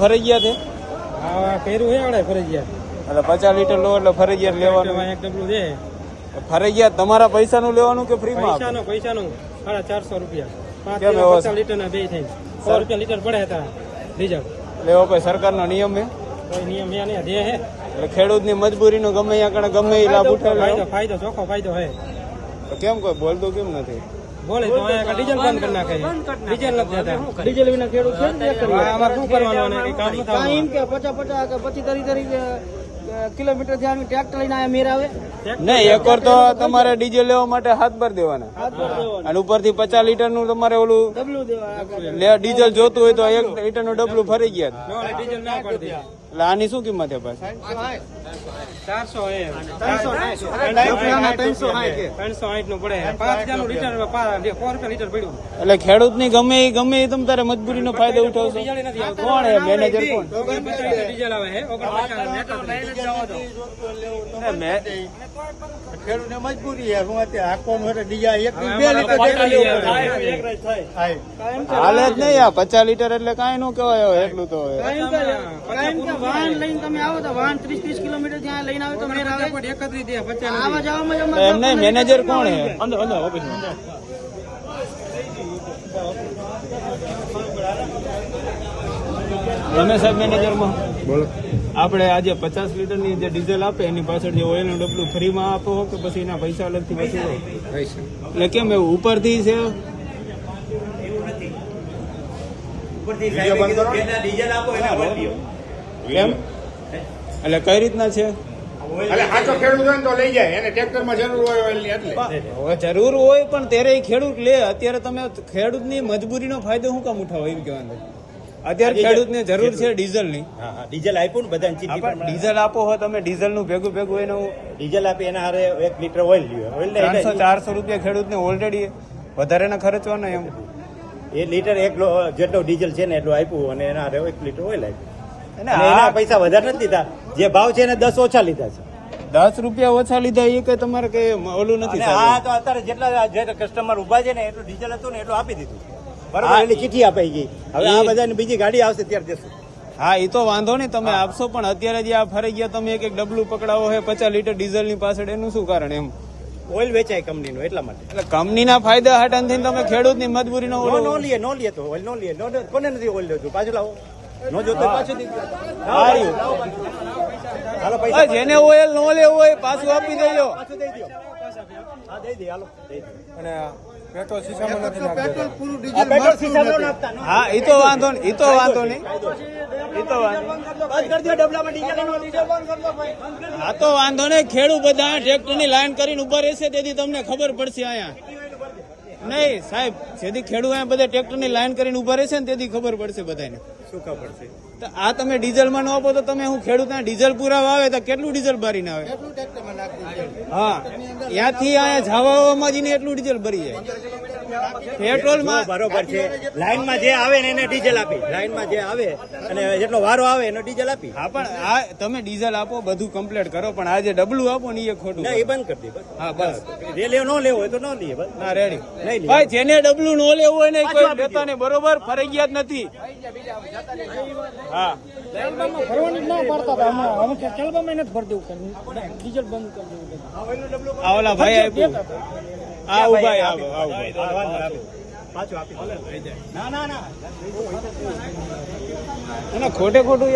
ફરજિયાત છે? હા કર્યું છે આપણે ફરજિયાત. એટલે 50 લીટર લો એટલે ફરજિયાત લેવાનું. એક ડબલું છે. ફરજિયાત તમારા પૈસાનું લેવાનું કે ફ્રીમાં? પૈસાનું 450 રૂપિયા. 50 લીટરના બે થઈ 100 રૂપિયા લીટર પડે હતા ડીઝલ. લેવો કોઈ સરકારનો નિયમ છે? કોઈ નિયમ નહીં દે હે. એટલે ખેડૂતની મજબૂરીનો ગમે ત્યાં ગમે એ લાભ ઉઠાવે. ફાયદો ચોખ્ખો ફાયદો હે. કેમ કોઈ બોલતું કેમ નથી? બોલે તો ડીઝલ બંધ કરી નાખે. ડીઝલ નથી દેતા. ડીઝલ વિના ખેડૂત અમારે શું કરવાનું? એમ કે 50 કે 25-30 કિલોમીટર થી ટ્રેક્ટર લઈને આયા મેર આવે નહીં. એકવાર તો તમારે ડીઝલ લેવા માટે હાથ ભર દેવાના અને ઉપરથી 50 લીટર નું તમારે ઓલું ડબલું દેવા. ડીઝલ જોતું હોય તો 1 લીટર નું ડબલું ફરી ગયા. ડીઝલ ના પડતી. એટલે આની શું કિંમત છે પાછી? 360 નું પડે. 5000 નું લીટર 4 રૂપિયા લીટર પડ્યું. એટલે ખેડૂત ની ગમે એ તમ તારે મજબૂરી નો ફાયદો ઉઠાવશો. કોણ હે મેનેજર? કોણ? ડીઝલ આવે હે ખેડૂત ને મજબૂરી છે. હું અત્યારે હાકવાનું ડીઝલ 1-2 લીટર હાલે જ નહીં. આ 50 લીટર એટલે કઈ નો કહેવાય એટલું તો. વાહન લઈને તમે આવો તો વાહન 30 કિલોમીટર ત્યાં લઈને આવે તો મેર આવે. આવા જવામાં એમ નહીં. મેનેજર કોણ હે? તમે સાહેબ મેનેજર માં બોલો. આપણે આજે 50 લીટર ની જે ડીઝલ આપે એની પાછળ જે ઓઇલ નું ડબલું ફ્રી માં આપો કે પછી એના પૈસા અલગથી વસૂલો? એટલે કેમ એવું ઉપરથી છે? કેમ એટલે કઈ રીતના છે? જરૂર હોય પણ ત્યારે ખેડૂત લે. અત્યારે તમે ખેડૂતની મજબૂરીનો ફાયદો શું કામ ઉઠાવો એમ કહેવાનું? અત્યારે ખેડૂતને જરૂર છે ડીઝલ ની. ડીઝલ આપ્યું ને બધા ડીઝલ આપો હો તમે. ડીઝલ નું ભેગું એનું ડીઝલ આપી એના હારે 1 લીટર ઓઇલ લ્યો. 300-400 રૂપિયા ખેડૂતને ઓલરેડી વધારે ના ખર્ચવાના એમ. એ લીટર જેટલો ડીઝલ છે ને એટલું આપ્યું અને એના હારે 1 લીટર ઓઇલ આપ્યું. એના પૈસા વધારે નથી લીધા. જે ભાવ છે એને 10 ઓછા લીધા છે. 10 રૂપિયા ઓછા લીધા એ કઈ તમારે કઈ ઓલું નથી. હા તો અત્યારે જેટલા કસ્ટમર ઉભા છે ને એટલું ડીઝલ હતું ને એટલું આપી દીધું. બરાબર એની ચીઠી અપાઈ ગઈ. હવે આ બધાની બીજી ગાડી આવશે ત્યારે દેશું. હા એ તો વાંધો નહીં તમે આપશો પણ અત્યારે જે આ ફરી ગયા તમે એક ડબલું પકડાવો છે 50 લીટર ડીઝલ ની પાછળ એનું શું કારણ? એમ ઓઇલ વેચાય કંપનીનું એટલા માટે. એટલે કંપનીના ફાયદા હાટન થઈને તમે ખેડૂતની મજબૂરીનો નો લે તો ઓઇલ નો લે. કોને નથી ઓઇલ લેતું? પાછું લાવો. નો જોતો પાછું જેને ઓઇલ નો લેવું હોય પાછું આપી દેજો. હા દઈ દે હાલો. અને પેટ્રોલ શીશામાં નથી નાખતા. હા એ તો વાંધો નહીં. હા તો વાંધો નહીં. ખેડૂત બધા ટ્રેક્ટર ની લાઈન કરીને ઉભા રહેશે તેથી તમને ખબર પડશે. અહીંયા નહીં સાહેબ, જેથી ખેડૂત અહીંયા બધા ટ્રેક્ટર ની લાઈન કરીને ઉભા રહેશે ને તેથી ખબર પડશે બધાને. શું ખબર પડશે? તો આ તમે ડીઝલ માં ન આપો તો તમે હું ખેડૂત ડીઝલ પુરાવા આવે તો કેટલું ડીઝલ ભરીને આવે? હા ત્યાંથી અહીંયા જવામાં જઈને એટલું ડીઝલ ભરી જાય. પેટ્રોલ માં બરોબર છે. લાઈનમાં જે આવે ને એને ડીઝલ આપી. લાઈનમાં જે આવે અને જેટલો વારો આવે એનો ડીઝલ આપી. હા પણ આ તમે ડીઝલ આપો બધું કમ્પ્લીટ કરો પણ આ જે ડબલું આપો ને એ ખોટું. એ બંધ કરી દે. હા બસ. ન લેવો હોય તો ન લઈએ. ના રેડી ભાઈ. જેને ડબલું ન લેવું હોય ને કોઈ લેતા નહીં. બરોબર ફરજિયાત નથી. હા ફરવાની ના પાડતા હતા. અમે ચલબામાં નથી ભરી દેવું. ડીઝલ બંધ કરી દેવું. ઓલા ભાઈ આપ્યું. આવું ભાઈ આવું. પાછું આપી. ના ખોટે ખોટું